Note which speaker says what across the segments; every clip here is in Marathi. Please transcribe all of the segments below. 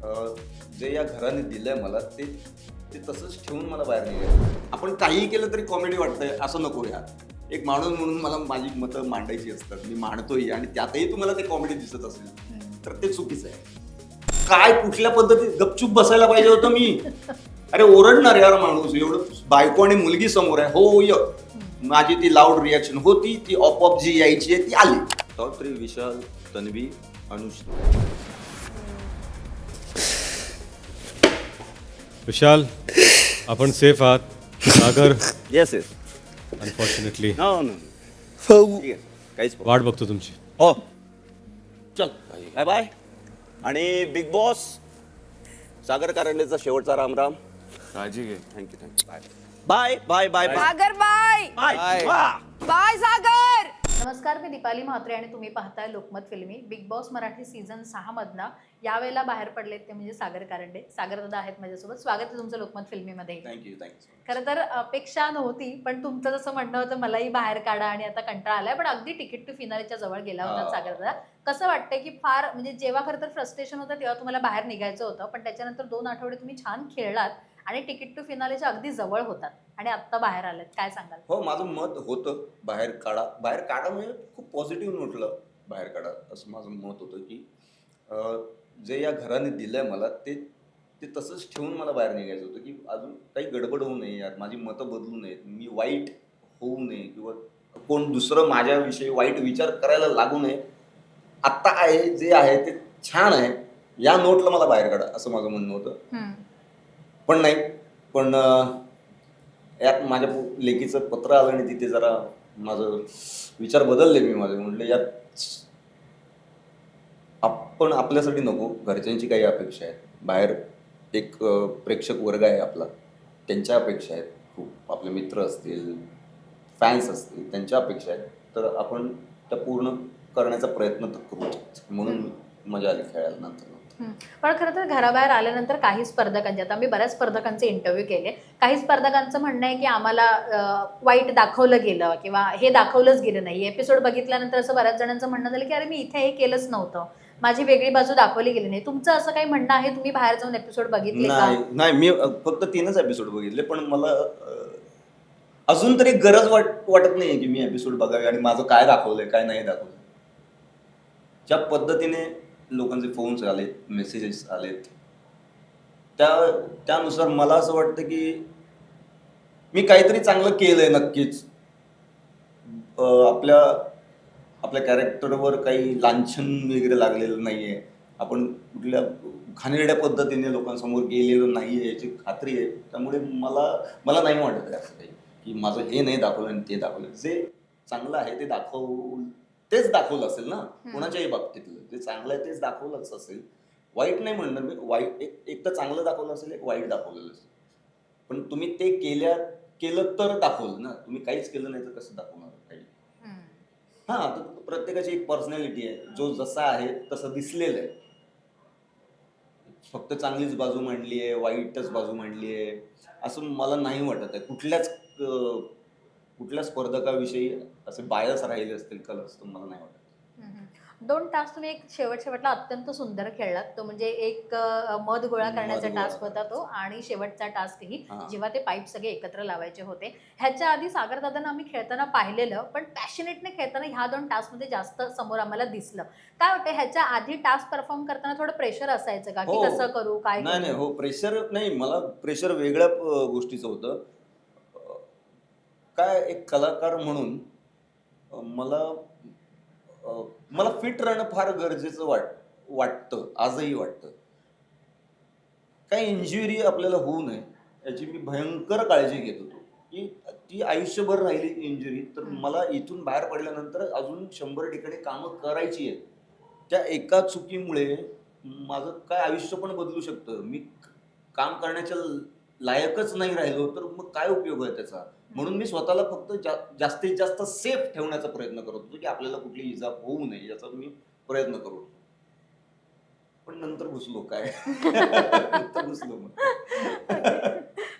Speaker 1: जे या घराने दिलंय मला ते ते तसंच ठेवून मला बाहेर निघायचं. आपण काहीही केलं तरी कॉमेडी वाटतंय असं नको यार. एक माणूस म्हणून मला माझी मतं मांडायची असतात, मी मांडतोय आणि त्यातही तुम्हाला ते कॉमेडी दिसत असेल तर ते चुकीचं आहे. काय कुठल्या पद्धतीत गपचूप बसायला पाहिजे होतं मी. अरे ओरडणार यार माणूस, एवढं बायको आणि मुलगी समोर आहे. हो य माझी ती लाऊड रिॲक्शन होती, ती ऑप जी यायची आहे ती आली. सावित्री, विशाल, तन्वी, अनुष्का.
Speaker 2: विशाल, आपण सेफ आहात. Sagar
Speaker 1: yes yes.
Speaker 2: Unfortunately
Speaker 1: no no ठीक आहे, काहीच
Speaker 2: वाट बघतो तुमची.
Speaker 1: हो चल बाय बाय. आणि बिग बॉस सागर कारंडेचा शेवटचा रामराम.
Speaker 3: काळजी घे.
Speaker 1: Thank you bye bye bye bye
Speaker 4: Sagar bye
Speaker 1: bye.
Speaker 4: Bye Sagar.
Speaker 5: नमस्कार, मी दीपाली म्हात्रे आणि तुम्ही पाहताय लोकमत फिल्मी. बिग बॉस मराठी सीझन 6 मधनं यावेळेला बाहेर पडलेत ते म्हणजे सागर कारंडे. सागर दादा आहेत माझ्यासोबत. स्वागत आहे तुमचं लोकमत फिल्मीमध्ये.
Speaker 1: थँक्यू.
Speaker 5: खरं तर अपेक्षा नव्हती, पण तुमचं जसं म्हणणं होतं मलाही बाहेर काढा आणि आता कंटाळा आलाय, पण अगदी तिकीट टू फिनालेच्या जवळ गेला होता सागर दादा. कसं वाटतंय की फार म्हणजे जेव्हा खरं तर फ्रस्ट्रेशन होतं तेव्हा तुम्हाला बाहेर निघायचं होतं, पण त्याच्यानंतर 2 आठवडे तुम्ही छान खेळलात आणि तिकीट टू फिनालेच्या अगदी जवळ होतात आणि आत्ता बाहेर आलेत. काय सांगाल?
Speaker 1: हो, माझं मत होतं बाहेर काढा म्हणजे खूप पॉझिटिव्ह नोटलं बाहेर काढा असं माझं मत होतं की जे या घराने दिलंय मला ते ते तसंच ठेवून मला बाहेर निघायचं होतं की अजून काही गडबड होऊ नये यार, माझी मतं बदलू नयेत, मी वाईट होऊ नये किंवा कोण दुसरं माझ्याविषयी वाईट विचार करायला लागू नये. आत्ता आहे जे आहे ते छान आहे, या नोटला मला बाहेर काढा असं माझं म्हणणं होतं. पण नाही, पण यात माझ्या लेखीचं पत्र आलं आणि तिथे जरा माझं विचार बदलले. मी माझे म्हटलं यात आपण आपल्यासाठी नको, घरच्यांची काही अपेक्षा आहेत, बाहेर एक प्रेक्षक वर्ग आहे आपला, त्यांच्या अपेक्षा आहेत खूप, आपले मित्र असतील, फॅन्स असतील, त्यांच्या अपेक्षा आहेत, तर आपण त्या पूर्ण करण्याचा प्रयत्न तर करू. म्हणून मजा आली खेळायला नंतर.
Speaker 5: पण खरं तर घराबाहेर आल्यानंतर काही स्पर्धकांचे, आता मी बऱ्याच स्पर्धकांचे इंटरव्ह्यू केले, काही स्पर्धकांचं म्हणणं आहे की आम्हाला वाईट दाखवलं गेलं किंवा हे दाखवलंच गेलं नाही. एपिसोड बघितल्यानंतर असं बऱ्याच जणांचं म्हणणं झालं की अरे मी इथे हे केलंच नव्हतं, माझी वेगळी बाजू दाखवली गेली नाही. तुमचं असं काही म्हणणं आहे? तुम्ही बाहेर जाऊन एपिसोड बघितले का?
Speaker 1: नाही, मी फक्त 3च एपिसोड बघितले, पण मला अजून तरी गरज वाटत नाहीये की मी एपिसोड बघावे आणि माझं काय दाखवलंय काय नाही दाखवलंय. ज्या पद्धतीने लोकांचे फोन्स आलेत, मेसेजेस आलेत, त्यानुसार मला असं वाटतं की मी काहीतरी चांगलं केलंय नक्कीच. आपल्या कॅरेक्टरवर काही लांछन वगैरे लागलेलं नाहीये, आपण कुठल्या घाणेरड्या पद्धतीने लोकांसमोर गेलेलो नाहीये याची खात्री आहे. त्यामुळे मला नाही वाटत आहे असं काही की माझं हे नाही दाखवलं आणि ते दाखवलं. जे चांगलं आहे ते तेच दाखवलं असेल ना, कोणाच्याही बाबतीतलं जे चांगलं आहे तेच दाखवलंच असेल. वाईट नाही म्हणणार मी, वाईट एक तर चांगलं दाखवलं असेल, एक वाईट दाखवलेलं असेल. पण तुम्ही ते केलं तर दाखवलं ना, तुम्ही काहीच केलं नाही तर कसं दाखवणार काही. हा, तर प्रत्येकाची एक पर्सनॅलिटी आहे, जो जसा आहे तसं दिसलेलं आहे. फक्त चांगलीच बाजू मांडली आहे, वाईटच बाजू मांडली आहे असं मला नाही वाटत आहे. कुठल्या स्पर्धकाविषयी असे बायस राहिले असतील कल असतं मला नाही वाटत.
Speaker 5: 2 टास्क तुम्ही एक शेवटला अत्यंत सुंदर खेळलात. तो म्हणजे एक मध गोळा करण्याचा टास्क होता तो, आणि शेवटचा टास्कही जेव्हा ते पाईप सगळे एकत्र लावायचे होते. ह्याच्या आधी सागर दादांना आम्ही खेळताना पाहिलेलं, पण पॅशनेटने खेळताना ह्या 2 टास्कमध्ये जास्त समोर आम्हाला दिसलं. काय वाटतं, ह्याच्या आधी टास्क परफॉर्म करताना थोडं प्रेशर असायचं का की कसं करू काय?
Speaker 1: नाही हो, प्रेशर नाही, मला प्रेशर वेगळ्या गोष्टीचं होतं. काय एक कलाकार म्हणून मला फिट राहणं फार गरजेचं वाटतं, आजही वाटतं. काही इंजुरी आपल्याला होऊ नये याची मी भयंकर काळजी घेत होतो की ती आयुष्यभर राहिली इंजुरी तर मला इथून बाहेर पडल्यानंतर अजून 100 ठिकाणी कामं करायची आहेत. त्या एका चुकीमुळे माझं काय आयुष्य पण बदलू शकतं. मी काम करण्याच्या लायकच नाही राहिलो तर मग काय उपयोग आहे त्याचा. म्हणून मी स्वतःला फक्त जास्तीत जास्त सेफ ठेवण्याचा प्रयत्न करत होतो की आपल्याला कुठली इजा होऊ नये याचा मी प्रयत्न करत होतो. पण नंतर घुसलो काय. नंतर घुसलो मग.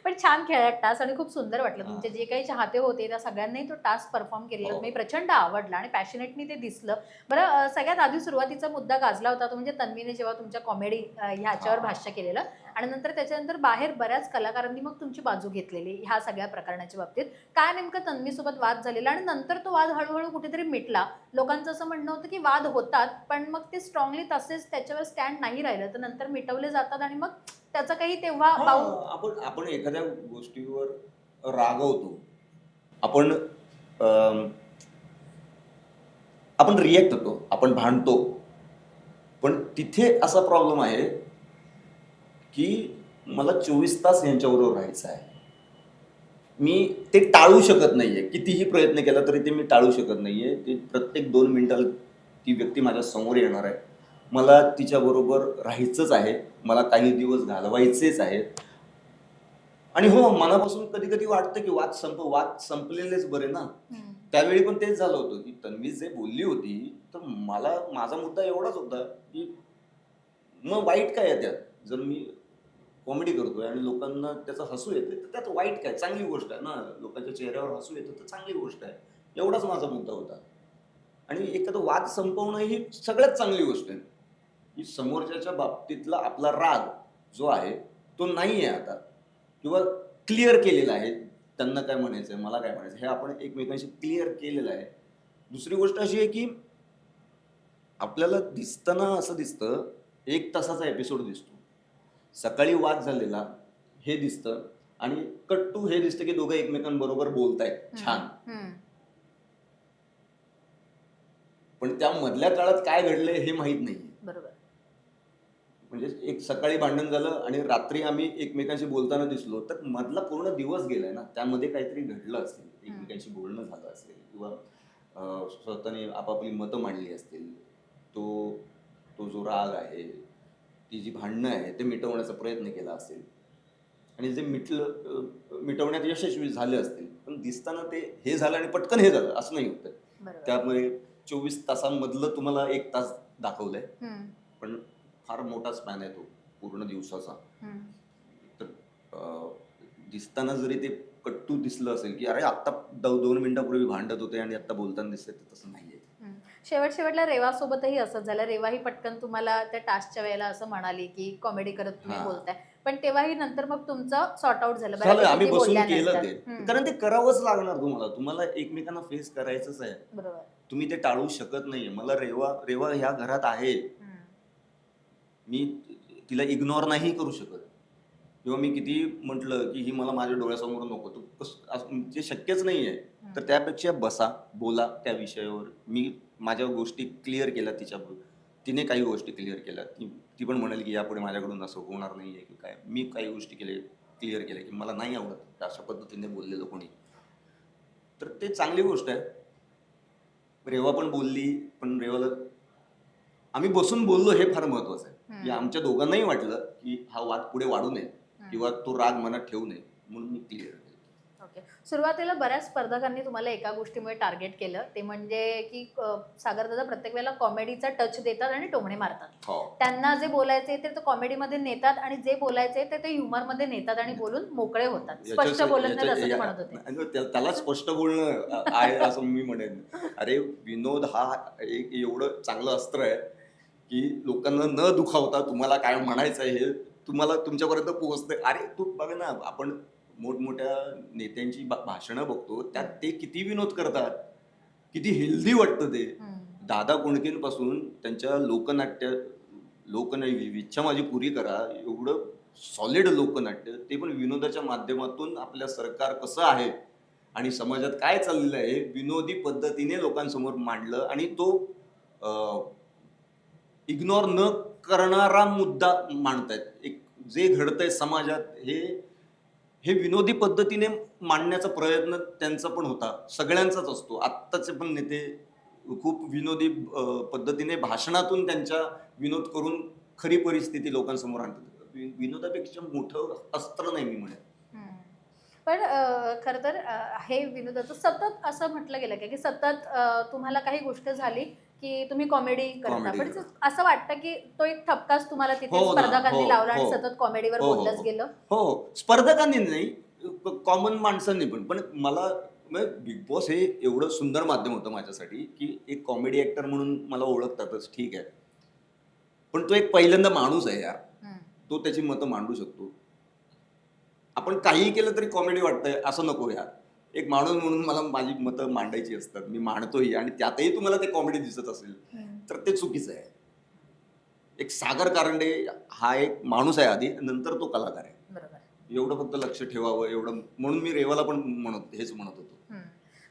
Speaker 5: पण छान खेळलात टास्क आणि खूप सुंदर वाटलं.
Speaker 1: हा.
Speaker 5: तुमचे जे काही चाहते होते त्या सगळ्यांनाही तो टास्क परफॉर्म केलेला
Speaker 1: हो.
Speaker 5: मी प्रचंड आवडला आणि पॅशनेटली ते दिसलं. बरं सगळ्यात आधी सुरुवातीचा मुद्दा गाजला होता तो म्हणजे तन्वीने जेव्हा तुमच्या कॉमेडी ह्याच्यावर
Speaker 1: हा.
Speaker 5: भाष्य केलेलं आणि नंतर त्याच्यानंतर बाहेर बऱ्याच कलाकारांनी मग तुमची बाजू घेतलेली ह्या सगळ्या प्रकरणाच्या बाबतीत. काय नेमकं तन्वीसोबत वाद झालेला आणि नंतर तो वाद हळूहळू कुठेतरी मिटला. लोकांचं असं म्हणणं होतं की वाद होतात पण मग ते स्ट्रॉंगली तसेच त्याच्यावर स्टँड नाही राहिलं तर नंतर मिटवले जातात आणि मग त्याचं काही तेव्हा बाऊ
Speaker 1: आपण एखाद्या गोष्टीवर रागवतो, आपण आपण रिॲक्ट होतो, आपण भांडतो, पण तिथे असा प्रॉब्लेम आहे की मला 24 तास यांच्याबरोबर राहायचं आहे. मी ते टाळू शकत नाहीये. कितीही प्रयत्न केला तरी ते मी टाळू शकत नाहीये. ते प्रत्येक 2 मिनिटाला ती व्यक्ती माझ्या समोर येणार आहे. मला तिच्याबरोबर राहायचंच आहे. मला काही दिवस घालवायचेच आहेत. आणि हो, मनापासून कधी कधी वाटतं की वाद संपलेलेच बरे ना. त्यावेळी पण तेच झालं होतं की तन्वी जे बोलली होती तर मला माझा मुद्दा एवढाच होता की मग वाईट काय आहे त्यात. जर मी कॉमेडी करतोय आणि लोकांना त्याचं हसू येते तर त्यात वाईट काय, चांगली गोष्ट आहे ना. लोकांच्या चेहऱ्यावर हसू येतं तर चांगली गोष्ट आहे. एवढाच माझा मुद्दा होता. आणि एखादा वाद संपवणं ही सगळ्यात चांगली गोष्ट आहे की समोरच्याच्या बाबतीतला आपला राग जो आहे तो नाही आहे आता, किंवा क्लिअर केलेला आहे. त्यांना काय म्हणायचं आहे, मला काय म्हणायचं हे आपण एकमेकांशी क्लिअर केलेलं आहे. दुसरी गोष्ट अशी आहे की आपल्याला दिसताना असं दिसतं 1 तासाचा एपिसोड दिसतो. सकाळी वाद झालेला हे दिसतं आणि कट टू हे दिसतं की दोघं एकमेकांबरोबर बोलतायत छान. पण त्या मधल्या काळात काय घडलंय हे माहित नाहीये.
Speaker 5: बरोबर.
Speaker 1: म्हणजे एक सकाळी भांडण झालं आणि रात्री आम्ही एकमेकांशी बोलताना दिसलो तर मधला पूर्ण दिवस गेलाय ना. त्यामध्ये काहीतरी घडलं असेल, एकमेकांशी बोलणं झालं असेल किंवा स्वतःने आपापली मतं मांडली असतील. तो जो राग आहे, ती जी भांडणं आहे ते मिटवण्याचा प्रयत्न केला असेल आणि जे मिटवण्यात यशस्वी झाले असतील. पण दिसताना ते हे झालं आणि पटकन हे झालं असं नाही होतं.
Speaker 5: बरोबर.
Speaker 1: त्यामुळे 24 तासांमधलं तुम्हाला 1 तास दाखवलंय, पण फार मोठा स्पॅन आहे तो पूर्ण दिवसाचा. तर दिसताना जरी ते कट्टू दिसलं असेल की अरे आत्ता 2 मिनिटापूर्वी भांडत होते आणि आत्ता बोलताना दिसतंय, तर तसं नाहीये.
Speaker 5: शेवटला रेवासोबतही असंच झालं. रेवाही पटकन तुम्हाला त्या टास्कच्या वेळेला असं म्हणाली की कॉमेडी करत तुम्ही
Speaker 1: हा.
Speaker 5: बोलताय पण तेव्हाही नंतर मग तुमचं सॉर्ट आउट झालं
Speaker 1: झालं, आम्ही
Speaker 5: बऱ्यापैकी
Speaker 1: बसून केलं
Speaker 5: बोलल्यानंतर.
Speaker 1: ते. कारण ते करावंच लागणार तुम्हाला एकमेकांना फेस करायचंच आहे.
Speaker 5: बरोबर.
Speaker 1: तुम्ही ते टाळू शकत नाहीये. मला रेवा ह्या घरात आहे, मी तिला इग्नोर नाही करू शकत. किंवा मी किती म्हटलं की ही मला माझ्या डोळ्यासमोर नको, जे शक्यच नाहीये. तर त्यापेक्षा बसा, बोला त्या विषयावर. मी माझ्या गोष्टी क्लिअर केल्या तिच्याबरोबर, तिने काही गोष्टी क्लिअर केल्या. ती पण म्हणाली की यापुढे माझ्याकडून असं होणार नाहीये की काय. मी काही गोष्टी क्लिअर केल्या की मला नाही आवडत अशा पद्धतीने बोललेलं कोणी. तर ते चांगली गोष्ट आहे. रेवा पण बोलली, पण रेवाला आम्ही बसून बोललो हे फार महत्वाचं आहे की आमच्या दोघांनाही वाटलं की हा वाद पुढे वाढू नये किंवा तो राग मनात ठेवू नये, म्हणून मी क्लिअर केलं.
Speaker 5: ओके. सुरुवातीला बऱ्याच स्पर्धकांनी तुम्हाला एका गोष्टीमुळे टार्गेट केलं, ते म्हणजे की सागर दादा प्रत्येक वेळेला कॉमेडीचा टच देतात आणि टोमणे मारतात. त्यांना जे बोलायचे ते कॉमेडीमध्ये नेतात आणि जे बोलायचे ते ह्युमरमध्ये नेतात आणि बोलून मोकळे होतात. स्पष्ट बोलत नाहीत असं म्हणत होते.
Speaker 1: त्याला स्पष्ट बोलणं आहे असं मी म्हणेन. अरे विनोद हा एक एवढं चांगलं अस्त्र आहे की लोकांना न दुखावता तुम्हाला काय म्हणायचं आहे हे तुम्हाला तुमच्यापर्यंत पोहोचते. अरे तू बघ ना, आपण मोठमोठ्या नेत्यांची भाषणं बघतो, त्यात ते किती विनोद करतात, किती हेल्दी वाटतं ते. दादा कोंडकेंपासून त्यांच्या लोकनाट्य इच्छा माझी पुरी करा, एवढं सॉलिड लोकनाट्य, ते पण विनोदाच्या माध्यमातून आपल्या सरकार कसं आहे आणि समाजात काय चाललेलं आहे विनोदी पद्धतीने लोकांसमोर मांडलं. आणि तो इग्नोर न करणारा मुद्दा मांडतायत. एक जे घडतंय समाजात हे विनोदी पद्धतीने मांडण्याचा प्रयत्न त्यांचा पण होता, सगळ्यांचाच असतो. आत्ताचे पण नेते खूप विनोदी पद्धतीने भाषणातून त्यांच्या विनोद करून खरी परिस्थिती लोकांसमोर आणतात. विनोदापेक्षा मोठं अस्त्र नाही मी म्हणेन.
Speaker 5: पण खरं तर हे विनोदाचं सतत असं म्हटलं गेलं की सतत तुम्हाला काही गोष्ट झाली की तुम्ही कॉमेडी करता, पण असं वाटतं की तो एक ठपकाच तुम्हाला तिथे स्पर्धकांनी लावला आणि सतत कॉमेडीवर बोललंच गेलं.
Speaker 1: हो, स्पर्धकांनी नाही, कॉमन माणसांनी पण मला बिग बॉस हे एवढं सुंदर माध्यम होतं माझ्यासाठी की एक कॉमेडी ऍक्टर म्हणून मला ओळखतातच, ठीक आहे, पण तो एक पहिल्यांदा माणूस आहे यार. तो त्याची मतं मांडू शकतो. आपण काहीही केलं तरी कॉमेडी वाटतंय असं नको यार. एक माणूस म्हणून मला माझी मतं मांडायची असतात, मी मांडतोही, आणि त्यातही तुम्हाला ते कॉमेडी दिसत असेल तर ते चुकीचं आहे. एक सागर कारंडे हा एक माणूस आहे आधी, नंतर तो कलाकार आहे.
Speaker 5: बरोबर.
Speaker 1: एवढं फक्त लक्ष ठेवावं, एवढं म्हणून मी रेवाला पण हेच म्हणत होतो.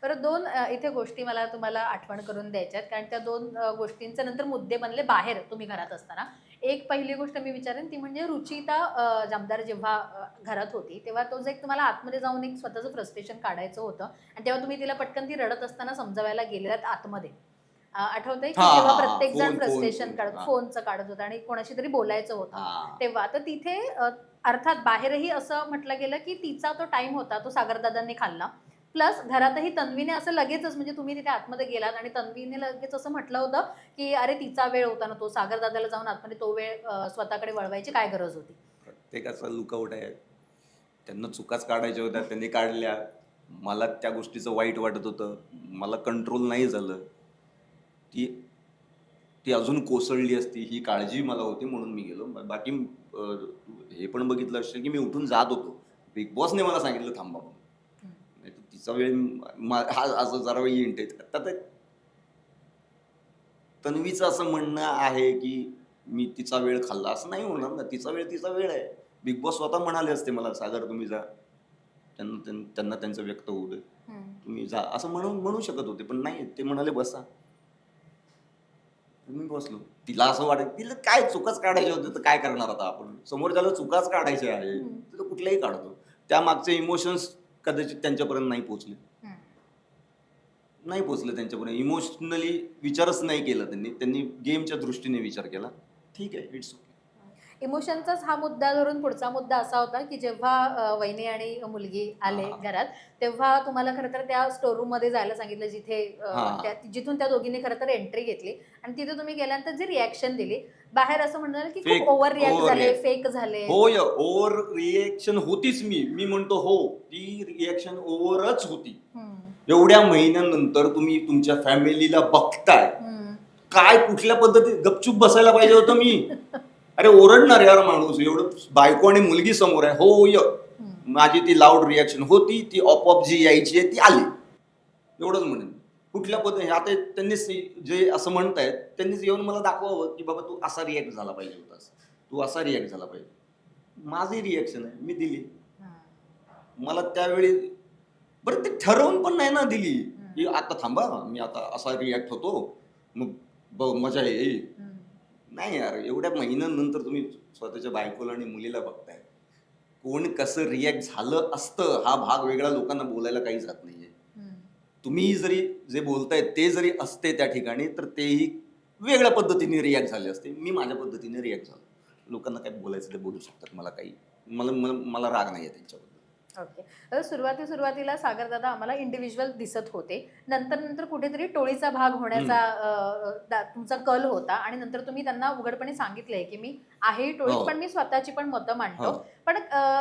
Speaker 5: बरं, दोन इथे गोष्टी मला तुम्हाला आठवण करून द्यायच्यात, कारण त्या दोन गोष्टींचे नंतर मुद्दे बनले बाहेर तुम्ही घरात असताना. एक पहिली गोष्ट मी विचारेन ती म्हणजे रुचिता जामदार जेव्हा घरात होती तेव्हा तो जे एक तुम्हाला आतमध्ये जाऊन एक स्वतःचं फ्रस्ट्रेशन काढायचं होतं आणि तेव्हा तुम्ही तिला पटकन ती रडत असताना समजावायला गेलेलात आतमध्ये. आठवतंय की जेव्हा प्रत्येक जण फ्रस्ट्रेशन काढत फोनचं काढत होता आणि कोणाशी तरी बोलायचं होतं तेव्हा, तर तिथे अर्थात बाहेरही असं म्हटलं गेलं की तिचा तो टाइम होता तो सागरदादांनी खाल्ला, प्लस घरातही तन्वीने असं लगेचच, म्हणजे तुम्ही तिथे आतमध्ये गेलात आणि तन्वीने लगेच असं म्हटलं होतं की अरे तिचा वेळ होता ना, तो सागरदादाला जाऊन आतमध्ये तो वेळ स्वतःकडे वळवायची काय गरज होती.
Speaker 1: प्रत्येकाचा लुकआउट आहे, त्यांना चुकाच काढायच्या होत्या, त्यांनी काढल्या. मला त्या गोष्टीचं वाईट वाटत होतं, मला कंट्रोल नाही झालं. ती अजून कोसळली असती ही काळजी मला होती, म्हणून मी गेलो. बाकी हे पण बघितलं असेल की मी उठून जात होतो, बिग बॉसने मला सांगितलं थांबा म्हणून. नाही तर तिचा वेळ हा असं जरा वेळ इंटेज. आता तन्वीचं असं म्हणणं आहे की मी तिचा वेळ खाल्ला, असं नाही होणार ना. तिचा वेळ आहे. बिग बॉस स्वतः म्हणाले असते मला, सागर तुम्ही जा, त्यांना त्यांचं व्यक्त होऊ दे, तुम्ही जा, असं म्हणू शकत होते, पण नाही, ते म्हणाले बसा. मी बसलो. तिला असं वाटत, तिला काय चुकाच काढायचे होते तर काय करणार आता आपण, समोर ज्याला चुकाच काढायचे आहे तर कुठल्याही काढतो. त्या मागचे इमोशन्स कदाचित त्यांच्यापर्यंत नाही पोचले त्यांच्यापर्यंत. इमोशनली विचारच नाही केला त्यांनी गेमच्या दृष्टीने विचार केला. ठीक आहे, इट्स ओके.
Speaker 5: इमोशनचाच हा मुद्दा धरून पुढचा मुद्दा असा होता की जेव्हा वहिनी आणि मुलगी आले घरात तेव्हा तुम्हाला खरं तर त्या स्टोरूम मध्ये जायला सांगितलं जिथून त्या दोघींनी खरं तर एंट्री घेतली आणि तिथे तुम्ही गेल्यानंतर जी रिॲक्शन दिली, बाहेर असं म्हणणार की खूप ओव्हर रिॲक्ट झाले, फेक झाले.
Speaker 1: होय, ओव्हर रिएक्शन होतीच. मी म्हणतो हो, ती रिएक्शन ओव्हरच होती. एवढ्या महिन्यानंतर तुम्ही तुमच्या फॅमिलीला बघताय, काय कुठल्या पद्धतीत गपचूप बसायला पाहिजे होतं मी. अरे ओरडणार यार माणूस, एवढं बायको आणि मुलगी समोर आहे. हो, माझी ती लाऊड रिॲक्शन होती, ती ऑपऑप जी यायची आहे ती आली, एवढंच म्हणेन. कुठल्या पद्धती आता त्यांनी जे असं म्हणतायत त्यांनीच येऊन मला दाखवावं की बाबा तू असा रिॲक्ट झाला पाहिजे होतास, तू असा रिॲक्ट झाला पाहिजे. माझी रिॲक्शन आहे, मी दिली. मला त्यावेळी बरं ते ठरवून पण नाही ना दिली की आता थांबा मी आता असा रिॲक्ट होतो मग मजा येईल. नाही यार, एवढ्या महिन्यानंतर तुम्ही स्वतःच्या बायकोला आणि मुलीला बघताय, कोण कसं रिॲक्ट झालं असतं हा भाग वेगळा लोकांना बोलायला काही जात नाहीये. तुम्ही जरी जे बोलताय ते जरी असते त्या ठिकाणी तर तेही वेगळ्या पद्धतीने रिॲक्ट झाले असते. मी माझ्या पद्धतीने रिॲक्ट झालो. लोकांना काय बोलायचं ते बोलू शकतात, मला राग नाही आहे त्यांच्याबद्दल.
Speaker 5: ओके. तर सुरुवातीला सागरदादा आम्हाला इंडिव्हिज्युअल दिसत होते, नंतर कुठेतरी टोळीचा भाग होण्याचा तुमचा कल होता आणि नंतर तुम्ही त्यांना उघडपणे सांगितलंय की मी आहे टोळीत पण मी स्वतःची पण मतं मांडतो. पण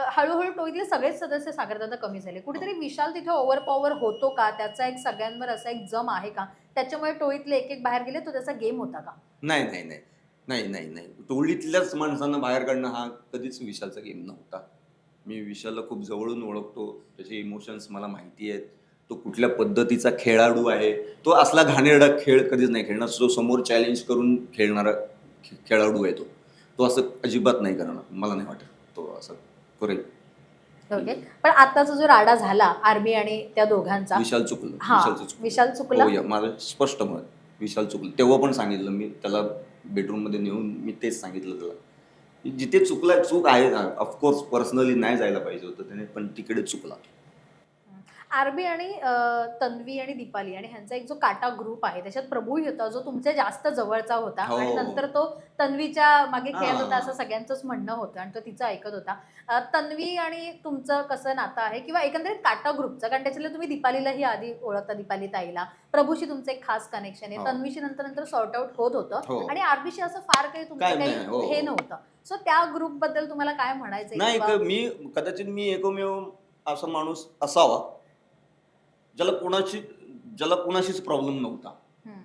Speaker 5: हळूहळू टोळीतले सगळेच सदस्य सागरदादा कमी झाले. कुठेतरी विशाल तिथे ओव्हर पॉवर होतो का, त्याचा एक सगळ्यांवर असा एक जम आहे का, त्याच्यामुळे टोळीतले एक बाहेर गेले, तो त्याचा गेम होता का?
Speaker 1: नाही, टोळीतल्याच माणसांना बाहेर काढणं हा कधीच विशालचा गेम नव्हता. मी विशालला खूप जवळून ओळखतो, त्याचे इमोशन्स मला माहिती आहेत, तो कुठल्या पद्धतीचा खेळाडू आहे. तो असला घाणेरडा खेळ कधीच नाही खेळणार. जो समोर चॅलेंज करून खेळणारा खेळाडू आहे तो असं अजिबात नाही करणार. मला नाही वाटत तो असं करेल.
Speaker 5: ओके. पण आताचा जो राडा झाला आर्मी आणि त्या दोघांचा,
Speaker 1: विशाल
Speaker 5: चुकला.
Speaker 1: हो, माझं स्पष्ट मत, विशाल चुकलं. तेव्हा पण सांगितलं मी त्याला, बेडरूम मध्ये नेऊन मी तेच सांगितलं त्याला, जिथे चूक आहे ना, ऑफकोर्स पर्सनली नाही जायला पाहिजे होतं त्याने, पण तिकडे चुकला.
Speaker 5: आरबी आणि तन्वी आणि दीपाली आणि ह्यांचा एक जो काटा ग्रुप आहे त्याच्यात प्रभूही होता जो तुमच्या जास्त जवळचा होता आणि नंतर तो तन्वीच्या मागे खेळत होता असं सगळ्यांचंच म्हणणं होतं आणि तो तिचं ऐकत होता. तन्वी आणि तुमचं कसं नातं आहे किंवा एकंदरीत काटा ग्रुपचं, कारण त्याच्यातलं तुम्ही दीपालीलाही आधी ओळखता, दीपाली ताईला, प्रभूशी तुमचं एक खास कनेक्शन आहे, तन्वीशी नंतर सॉर्ट आउट होत होतं आणि आरबीशी असं फार काही तुमचं काही हे नव्हतं. सो त्या ग्रुप बद्दल तुम्हाला काय म्हणायचं?
Speaker 1: नाही, मी कदाचित एकमेव असा माणूस असावा ज्याला कोणाशीच प्रॉब्लेम नव्हता
Speaker 5: हम्म.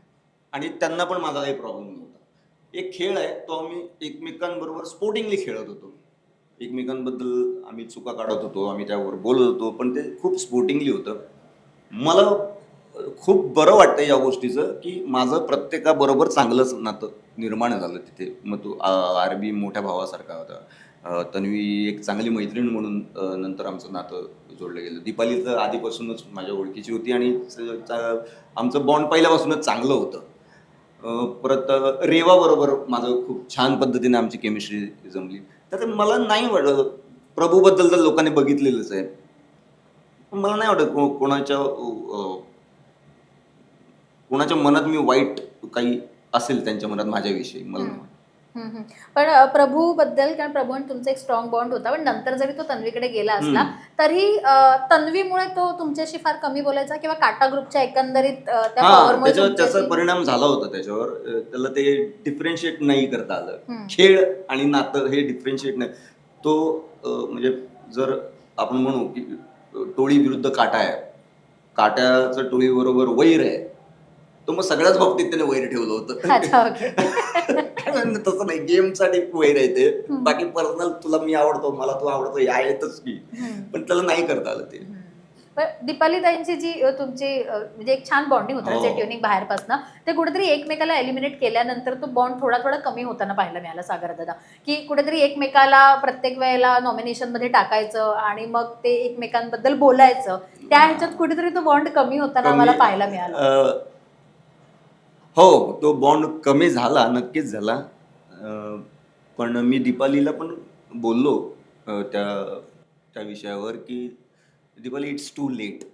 Speaker 1: आणि त्यांना पण माझा काही प्रॉब्लेम नव्हता. एक खेळ आहे तो आम्ही एकमेकांबरोबर स्पोर्टिंगली खेळत होतो. एकमेकांबद्दल आम्ही चुका काढत होतो, आम्ही त्यावर बोलत होतो, पण ते खूप स्पोर्टिंगली होतं. मला खूप बरं वाटतं या गोष्टीचं की माझं प्रत्येकाबरोबर चांगलंच नातं निर्माण झालं तिथे. मग तो आरबी मोठ्या भावासारखा होता. तन्वी एक चांगली मैत्रीण म्हणून नंतर आमचं नातं जोडलं गेलं. दीपाली तर आधीपासूनच माझ्या ओळखीची होती आणि आमचं बॉन्ड पहिल्यापासूनच चांगलं होतं. परत रेवा बरोबर माझं खूप छान पद्धतीने आमची केमिस्ट्री जमली. तर मला नाही वाटत, प्रभूबद्दल तर लोकांनी बघितलेलंच आहे, पण मला नाही वाटत कोणाच्या मनात मी वाईट काही असेल त्यांच्या मनात माझ्याविषयी. मला नाही वाटत.
Speaker 5: पण प्रभू बद्दल, कारण प्रभू आणि तुमचा एक स्ट्रॉंग बॉन्ड होता, पण नंतर जरी तो तन्वीकडे गेला असला तरी तन्वीमुळे तो तुमच्याशी फार कमी बोलायचा किंवा काटा ग्रुपच्या एकंदरीत त्या पॉवरमुळे
Speaker 1: त्याचा
Speaker 5: तुमच्याशी-
Speaker 1: परिणाम झाला होता त्याच्यावर. त्याला ते डिफरेन्शिएट नाही करता आलं. खेळ आणि नातं हे डिफरेन्शिएट नाही. तो म्हणजे जर आपण म्हणू की टोळी विरुद्ध काटा आहे, काट्याचं टोळीबरोबर वैर आहे, तो मग सगळ्याच बाबतीत त्याने वैर ठेवलं होतं.
Speaker 5: अच्छा, ओके.
Speaker 1: तसं नाही, गेमसाठी वैर आहे ते. बाकी पर्सनल तुला मी आवडतो, मला तू आवडतो, या येतच की, पण त्याला नाही करता आलं ते.
Speaker 5: पण दीपाली ताईंची जी तुमची म्हणजे एक छान बॉन्डिंग होतं जे ट्युनिंग बाहेरपासनं, ते कुठेतरी एकमेकाला एलिमिनेट केल्यानंतर तो बॉन्ड थोडा थोडा कमी होताना पाहायला मिळाला सागर दादा, की कुठेतरी एकमेकाला प्रत्येक वेळेला नॉमिनेशन मध्ये टाकायचं आणि मग ते एकमेकांबद्दल बोलायचं, त्या ह्याच्यात कुठेतरी तो बॉन्ड कमी होताना आम्हाला पाहायला मिळाला.
Speaker 1: हो, तो बॉन्ड कमी झाला, नक्कीच झाला. पण मी दीपालीला पण बोललो त्या विषयावर की दीपाली, इट्स टू लेट.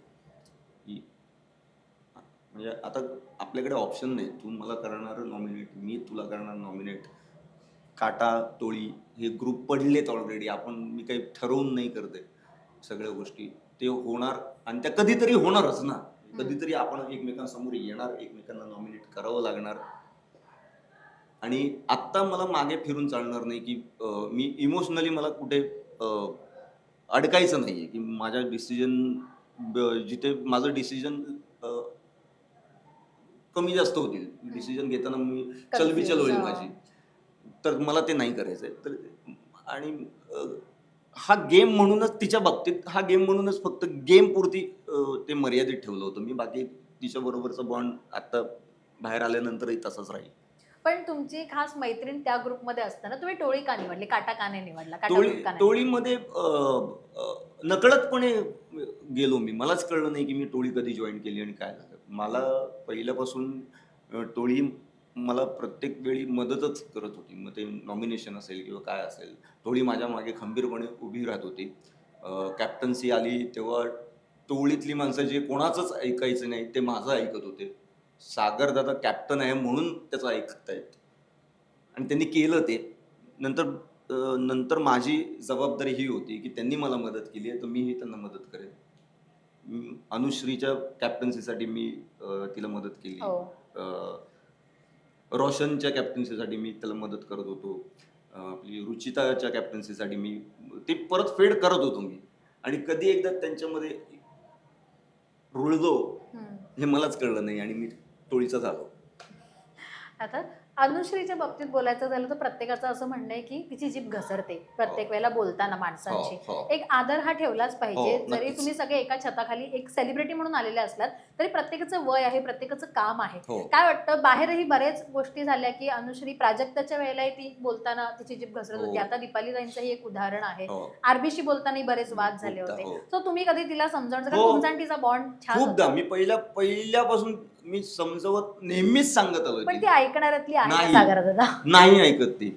Speaker 1: म्हणजे आता आपल्याकडे ऑप्शन नाही. तू मला करणार नॉमिनेट, मी तुला करणार नॉमिनेट. काटा टोळी हे ग्रुप पडलेत ऑलरेडी. मी काही ठरवून नाही करते सगळ्या गोष्टी. ते होणार आणि त्या कधीतरी होणारच ना. कधीतरी आपण एकमेकांसमोर येणार, एकमेकांना नॉमिनेट करावं लागणार. आणि आत्ता मला मागे फिरून चालणार नाही की मी इमोशनली मला कुठे अडकायचं नाहीये की माझ्या जिथे माझं डिसिजन कमी जास्त होतील, डिसिजन घेताना मी चलबिचल होईल माझी, तर मला ते नाही करायचंय. तर आणि हा गेम म्हणूनच, तिच्या बाबतीत हा गेम म्हणूनच फक्त गेम पुरती ते मर्यादित ठेवलं होतं मी. बाकी तिच्या बरोबरचा बॉन्ड आता बाहेर आल्यानंतरही तसाच राहील.
Speaker 5: पण तुमची खास मैत्रीण त्या ग्रुपमध्ये असताना तुम्ही टोळी का निवडली, काटा का नाही निवडला, काटा ग्रुप का नाही?
Speaker 1: टोळीमध्ये नकळतपणे गेलो मी. मलाच कळलं नाही की मी टोळी कधी जॉईन केली आणि काय झालं. मला पहिल्यापासून टोळी मला प्रत्येक वेळी मदतच करत होती. मग ते नॉमिनेशन असेल किंवा काय असेल, टोळी माझ्या मागे खंबीरपणे उभी राहत होती. कॅप्टन्सी आली तेव्हा टोळीतली माणसं जे कोणाचंच ऐकायचं नाही ते माझं ऐकत होते. सागर दादा कॅप्टन आहे म्हणून त्याचं ऐकतायत आणि त्यांनी केलं ते. नंतर माझी जबाबदारी ही होती की त्यांनी मला मदत केली आहे तर मीही त्यांना मदत करेन. अनुश्रीच्या कॅप्टन्सीसाठी मी तिला मदत केली. रोशनच्या कॅप्टन्सीसाठी मी त्याला मदत करत होतो. आपली रुचिताच्या कॅप्टन्सीसाठी मी ते परत फेड करत होतो मी. आणि कधी एकदा त्यांच्यामध्ये रुळलो हे मलाच कळलं नाही आणि मी टोळीचा झालो.
Speaker 5: आता अनुश्रीच्या बाबतीत बोलायचं झालं तर प्रत्येकाचं असं म्हणणं आहे की तिची जीभ घसरते प्रत्येक वेळेला बोलताना माणसांची. एक आदर हा ठेवलाच पाहिजे. जरी तुम्ही सगळे एका छताखाली एक सेलिब्रिटी म्हणून आलेले असलात तरी प्रत्येकाचं वय आहे, प्रत्येकाचं काम आहे. काय वाटतं, बाहेरही बरेच गोष्टी झाल्या की अनुश्री प्राजक्ताच्या वेळेलाही ती बोलताना तिची जीभ घसरत होती. आता दीपाली ताईंचंही एक उदाहरण आहे. आरबीशी बोलतानाही बरेच वाद झाले होते. सो तुम्ही कधी तिला समजावून, तुमचा आणि तिचा बॉन्ड छान
Speaker 1: खूपदा मी पहिल्यापासून मी समजवत नेहमीच सांगत आलोय.
Speaker 5: पण ती ऐकणाऱ्यातली आहे सागर दादा.
Speaker 1: नाही ऐकत ती.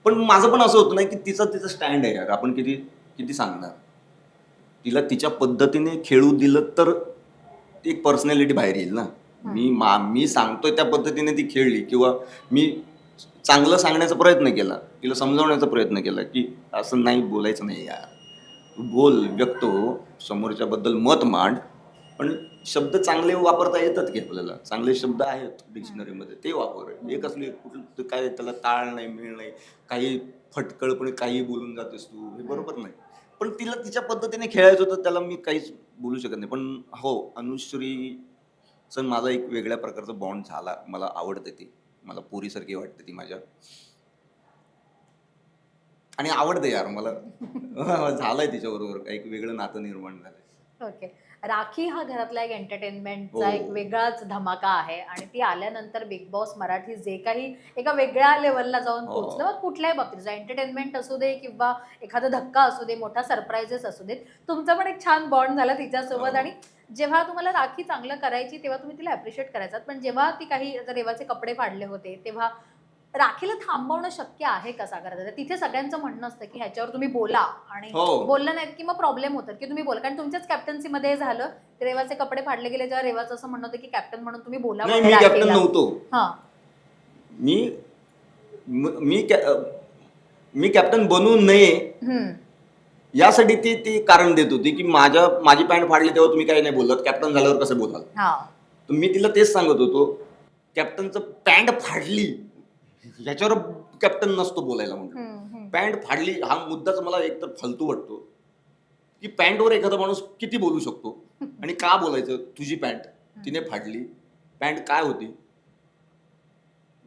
Speaker 1: पण माझं पण असं होतं नाही की तिचं स्टँड आहे यार, आपण किती सांगणार. तिला तिच्या पद्धतीने खेळू दिलं तर एक पर्सनॅलिटी बाहेर येईल ना. मी सांगतोय त्या पद्धतीने ती खेळली किंवा मी चांगलं सांगण्याचा प्रयत्न केला, तिला समजावण्याचा प्रयत्न केला की असं नाही बोलायचं नाही यार, बोल, व्यक्त हो, समोरच्या बद्दल मत मांड, पण शब्द चांगले वापरता येतात की आपल्याला. चांगले शब्द आहेत डिक्शनरीमध्ये, ते वापर. एक असले कुठलं काय त्याला ताळ नाही, मेळ नाही, काही फटकळपणे काही बोलून जातेस तू, हे बरोबर नाही. पण तिला तिच्या पद्धतीने खेळायचं होतं, त्याला मी काहीच बोलू शकत नाही. पण हो, अनुश्रीचं माझा एक वेगळ्या प्रकारचा बॉन्ड झाला. मला आवडते ती, मला पोरीसारखी वाटते ती माझ्या, आणि आवडते यार मला. झालंय तिच्याबरोबर एक वेगळं नातं निर्माण झालंय.
Speaker 5: ओके. राखी हा घरातला एक एंटरटेनमेंटचा
Speaker 1: हो.
Speaker 5: एक वेगळाच धमाका आहे आणि ती आल्यानंतर बिग बॉस मराठी जे काही एका वेगळ्या लेवलला जाऊन
Speaker 1: हो.
Speaker 5: पोहोचलं, मग कुठल्याही बाबतीत एंटरटेनमेंट असू दे किंवा एखादा धक्का असू दे, मोठा सरप्राईजेस असू देत, तुमचा पण एक छान बॉन्ड झाला तिच्यासोबत.
Speaker 1: हो.
Speaker 5: आणि जेव्हा तुम्हाला राखी चांगलं करायची तेव्हा तुम्ही तिला अप्रिशिएट करायचात, पण जेव्हा ती काही आता रेवाचे कपडे फाडले होते तेव्हा राखीला थांबवणं शक्य आहे का सागर दादा? तिथे सगळ्यांचं म्हणणं असतं की ह्याच्यावर तुम्ही बोला, आणि
Speaker 1: हो.
Speaker 5: बोललं नाहीत की मग प्रॉब्लेम होतात की तुम्ही बोला, कारण तुमच्याच कॅप्टन्सीमध्ये हे झालं. रेवाचे कपडे फाडले गेले जेव्हा रेवाचं असं म्हणणं होतं की कॅप्टन म्हणून तुम्ही बोला
Speaker 1: नाही,
Speaker 5: वगैरे
Speaker 1: मी कॅप्टन
Speaker 5: राखीला.
Speaker 1: नव्हतो.
Speaker 5: हा.
Speaker 1: मी म- मी कॅ- मी कॅप्टन बनू नये
Speaker 5: हम्म.
Speaker 1: यासाठी ती ती कारण देत होती की माझी पॅन्ट फाडली तेव्हा तुम्ही काही नाही बोलत, कॅप्टन झाल्यावर कसं बोलाल.
Speaker 5: हा.
Speaker 1: तर मी तिला तेच सांगत होतो, कॅप्टनचं पॅन्ट फाडली ह्याच्यावर कॅप्टन नसतो बोलायला. म्हणून
Speaker 5: हम्म, हम्म.
Speaker 1: पॅन्ट फाडली हा मुद्दाच मला एकतर फालतू वाटतो, की पॅन्टवर एखादा माणूस किती बोलू शकतो आणि का बोलायचं. तुझी पॅन्ट तिने फाडली, पॅन्ट काय होती.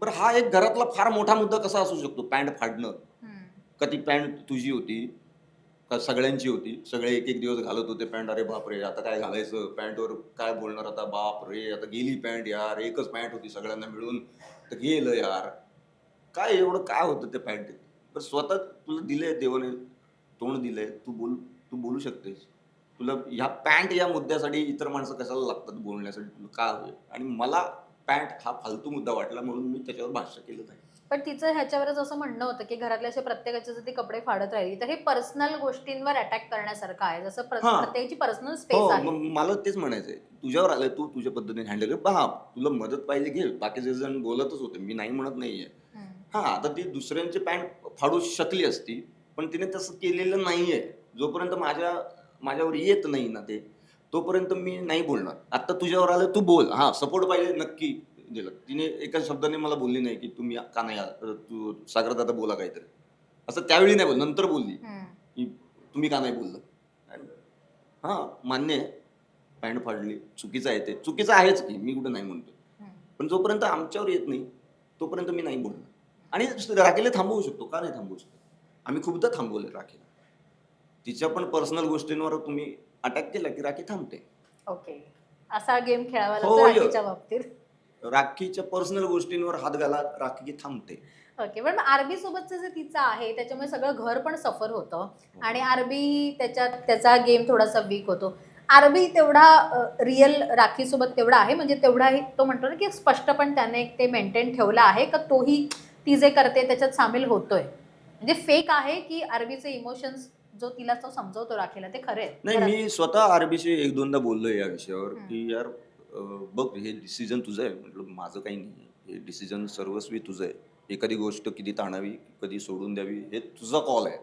Speaker 1: बरं, हा एक घरातला फार मोठा मुद्दा कसा असू शकतो, पॅन्ट फाडणं.
Speaker 5: हम्म.
Speaker 1: का ती पॅन्ट तुझी होती का सगळ्यांची होती, सगळे एक एक दिवस घालत होते पॅन्ट. अरे बाप रे, आता काय घालायचं, पॅन्टवर काय बोलणार आता, बाप रे आता गेली पॅन्ट यार, एकच पॅन्ट होती सगळ्यांना मिळून, तर गेलं यार. काय एवढं काय होतं त्या पॅन्टीत. पण स्वतः तुला दिलंय देवाने, तोंड दिलंय, तू बोलू शकतेस. तुला ह्या पॅन्ट या मुद्द्यासाठी इतर माणसं कशाला लागतात बोलण्यासाठी, तुला काय हवंय. आणि मला पॅन्ट हा फालतू मुद्दा वाटला म्हणून मी त्याच्यावर भाष्य केलं नाही.
Speaker 5: पण तिचं ह्याच्यावरच असं म्हणणं होतं की घरातले असे प्रत्येकाचे जर ती कपडे फाडत राहिली तर हे पर्सनल गोष्टींवर अटॅक करण्यासारखं आहे, जसं
Speaker 1: हां.
Speaker 5: प्रत्येकाची पर्सनल
Speaker 1: हो,
Speaker 5: स्पेस आहे.
Speaker 1: मग मला तेच म्हणायचंय, तुझ्यावर आलंय, तू तुझ्या पद्धतीने हँडल कर. हा, तुला मदत पाहिजे घे, बाकीचे जण बोलतच होते, मी नाही म्हणत नाहीये.
Speaker 5: हम्म.
Speaker 1: हा, आता ती दुसऱ्यांची पॅन्ट फाडू शकली असती, पण तिने तसं केलेलं नाहीये. जोपर्यंत माझ्यावर येत नाही ना ते, तोपर्यंत मी नाही बोलणार. आता तुझ्यावर आलं, तू बोल. हा, सपोर्ट पाहिजे नक्की दिलं. तिने एका शब्दाने मला बोलली नाही की तुम्ही का नाही तू सागर दादा बोला काहीतरी, असं त्यावेळी नाही बोल, नंतर बोलली
Speaker 5: हम्म.
Speaker 1: की तुम्ही का नाही बोललं. हा, मान्य आहे, पॅन्ट फाडली, चुकीचं आहे, ते चुकीचं आहेच की, मी कुठं नाही म्हणतो.
Speaker 5: हम्म.
Speaker 1: पण जोपर्यंत आमच्यावर येत नाही तोपर्यंत मी नाही बोलणार. आणि राखीला थांबवू शकतो, का नाही थांबवू शकतो. आम्ही खूपदा थांबवले राखीला. तिच्या पण पर्सनल गोष्टींवर तुम्ही अटॅक केला की राखी थांबते.
Speaker 5: ओके. असा गेम खेळावा
Speaker 1: हो,
Speaker 5: लागतो राखीच्या बाबतीत.
Speaker 1: राखीच्या पर्सनल गोष्टींवर हात घाला, राखी थांबते.
Speaker 5: ओके. पण आरबी सोबतचं जे तिचं आहे त्याच्यामुळे सगळं घर पण सफर होतं आणि आरबी त्याचा गेम थोडासा वीक होतो. आरबी तेवढा रिअल राखी सोबत तेवढा आहे, म्हणजे तेवढा तो म्हणतो ना की स्पष्टपण त्याने ते मेंटेन ठेवलं आहे का, तोही ती जे करते त्याच्यात सामील होतोय, म्हणजे फेक आहे की आरबीचे इमोशन्स जो तिला तो समजवतो राखीला ते खरे आहेत?
Speaker 1: नाही, मी स्वतः आरबीशी एक दोनदा बोललोय या विषयावर
Speaker 5: हम्म.
Speaker 1: की यार बघ, हे डिसिजन तुझं आहे. म्हटलं माझं काही नाही, हे डिसिजन सर्वस्वी तुझं आहे. एखादी गोष्ट किती ताणावी, कधी सोडून द्यावी, हे तुझा कॉल आहे.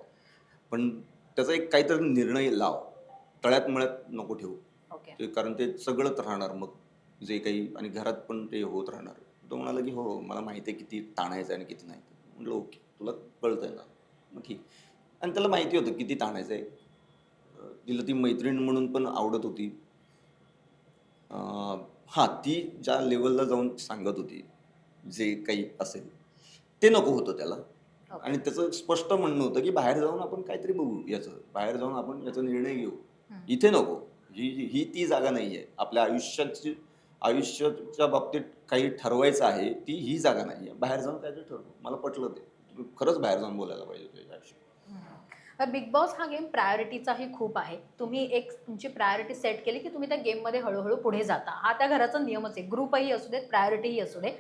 Speaker 1: पण त्याचा एक काहीतरी निर्णय लाव, तळ्यात मळ्यात नको ठेवू
Speaker 5: ओके.
Speaker 1: ते, कारण ते सगळंच राहणार मग जे काही, आणि घरात पण ते होत राहणार. तो म्हणाला की हो, मला माहिती आहे किती ताणायचं आहे आणि किती नाही. म्हटलं ओके, तुला कळतंय ना, मग ठीक. आणि त्याला माहिती होतं किती ताणायचं आहे. तिला ती मैत्रीण म्हणून पण आवडत होती. हां, ती ज्या लेवलला जाऊन सांगत होती जे काही असेल ते नको होतं त्याला.
Speaker 5: ओके.
Speaker 1: आणि त्याचं स्पष्ट म्हणणं होतं की बाहेर जाऊन आपण काहीतरी बघू, बाहेर जाऊन आपण याचा निर्णय घेऊ, इथे नको. ही ती जागा नाही आहे. आपल्या आयुष्याच्या बाबतीत काही ठरवायचं आहे, ही जागा नाही आहे. बाहेर जाऊन काहीतरी ठरवू. मला पटलं ते. तुम्ही खरंच बाहेर जाऊन बोलायला पाहिजे तुझ्या आयुष्यात.
Speaker 5: बिग बॉस हा गेम प्रायोरिटीचाही खूप आहे. तुम्ही एक तुमची प्रायोरिटी सेट केली की तुम्ही त्या गेममध्ये हळूहळू पुढे जाता. हा त्या घराचा नियमच आहे. ग्रुपही असू देत, प्रायोरिटीही असू दे.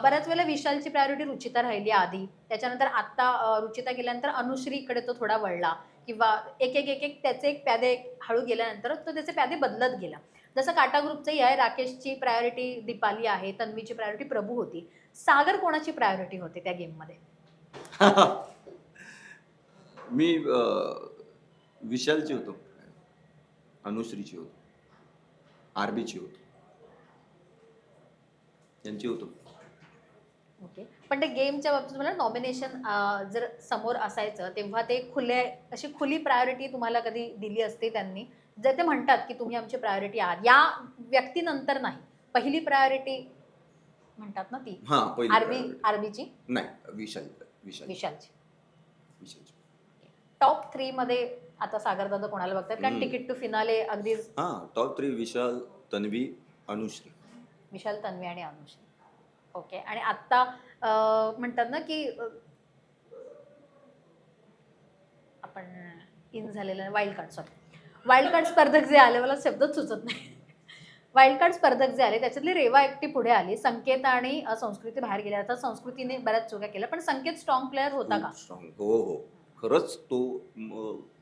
Speaker 5: बऱ्याच वेळेला विशालची प्रायोरिटी रुचिता राहिली आधी. त्याच्यानंतर आत्ता रुचिता गेल्यानंतर अनुश्रीकडे तो थोडा वळला, किंवा एक त्याचे एक प्यादे हळू गेल्यानंतर तो त्याचे प्यादे बदलत गेला. जसं काटा ग्रुपचंही आहे. राकेशची प्रायोरिटी दीपाली आहे, तन्वीची प्रायोरिटी प्रभू होती. सागर कोणाची प्रायोरिटी होती त्या गेममध्ये?
Speaker 1: मी विशालची होतो, अनुश्रीची होतो, आरबीची होतो, त्यांची होतो.
Speaker 5: ओके. पण ते गेमच्या बाबतीत तुम्हाला नॉमिनेशन जर समोर असायचं तेव्हा ते अशी खुली प्रायोरिटी तुम्हाला कधी दिली असते त्यांनी, जर ते म्हणतात की तुम्ही आमची प्रायोरिटी आहात, या व्यक्तीनंतर नाही, पहिली प्रायोरिटी म्हणतात ना ती
Speaker 1: हा पहिली
Speaker 5: आरबीची
Speaker 1: नाही विशालची
Speaker 5: विशालची. टॉप 3 मध्ये आता सागर दादा कोणाला बघतात, कारण तिकीट टू फिनाले अगदी
Speaker 1: टॉप 3 विशाल, तन्वी, अनुश्री.
Speaker 5: विशाल, तन्वी आणि अनुश्री. ओके. आणि आत्ता म्हणतात ना की आपण इन झालेलं वाईल्ड कार्ड स्पर्धक जे आले, मला शब्दच सुचत नाही, वाईल्ड कार्ड स्पर्धक जे आले त्याच्यातली रेवा एकटी पुढे आली, संकेत आणि संस्कृती बाहेर गेल्या. आता संस्कृतीने बऱ्याच चुका केल्या, पण संकेत स्ट्रॉंग प्लेअर होता का?
Speaker 1: स्ट्रॉंग हो खरंच तो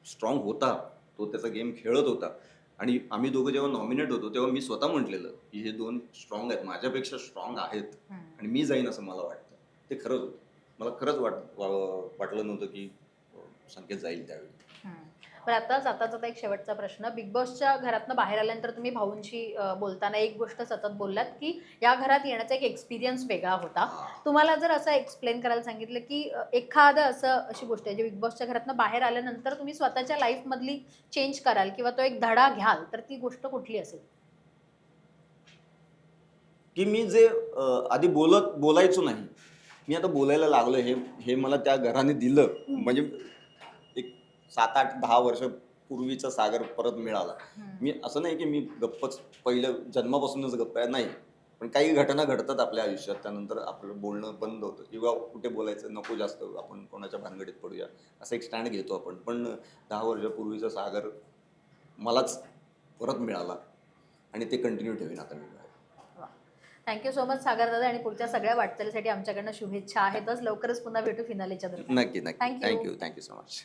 Speaker 1: स्ट्रॉंग होता, तो त्याचा गेम खेळत होता. आणि आम्ही दोघं जेव्हा नॉमिनेट होतो तेव्हा मी स्वतः म्हटलेलं की हे दोन स्ट्रॉंग आहेत, माझ्यापेक्षा स्ट्रॉंग आहेत आणि मी जाईन असं मला वाटतं. ते खरंच होतं. मला खरंच वाटलं नव्हतं की संकेत जाईल त्यावेळी.
Speaker 5: पण आता एक शेवटचा प्रश्न, बिग बॉसच्या घरातनं बाहेर आल्यानंतर तुम्ही भाऊंशी बोलताना एक गोष्ट सतत बोललात की या घरात येण्याचा एक एक्सपिरियन्स वेगळा होता. तुम्हाला जर असं एक्सप्लेन करायला सांगितलं की एखादं अशी गोष्ट आहे जी बिग बॉसच्या घरातनं बाहेर आल्यानंतर तुम्ही स्वतःच्या लाईफ मधली चेंज कराल किंवा तो एक धडा घ्याल, तर ती गोष्ट कुठली असेल?
Speaker 1: की मी जे आधी बोलायचो नाही, मी आता बोलायला लागलो. हे मला त्या घराने दिलं. म्हणजे एक 7-8-10 वर्ष पूर्वीचा सागर परत मिळाला. मी असं नाही की मी गप्पच पहिल्या जन्मापासूनच गप्प आहे, नाही. पण काही घटना घडतात आपल्या आयुष्यात, त्यानंतर आपलं बोलणं बंद होतं किंवा कुठे बोलायचं नको, जास्त आपण कोणाच्या भानगडीत पडूया असं एक स्टँड घेतो आपण. पण 10 वर्षापूर्वीचा सागर मलाच परत मिळाला आणि ते कंटिन्यू ठेवीन आता मी.
Speaker 5: थँक्यू सो मच सागर दादा, आणि पुढच्या सगळ्या वाटचालीसाठी आमच्याकडनं शुभेच्छा आहेतच. लवकरच पुन्हा भेटू फिनालेच्या दरम्यान.
Speaker 1: नक्की
Speaker 5: Thank you.
Speaker 1: Thank you so much.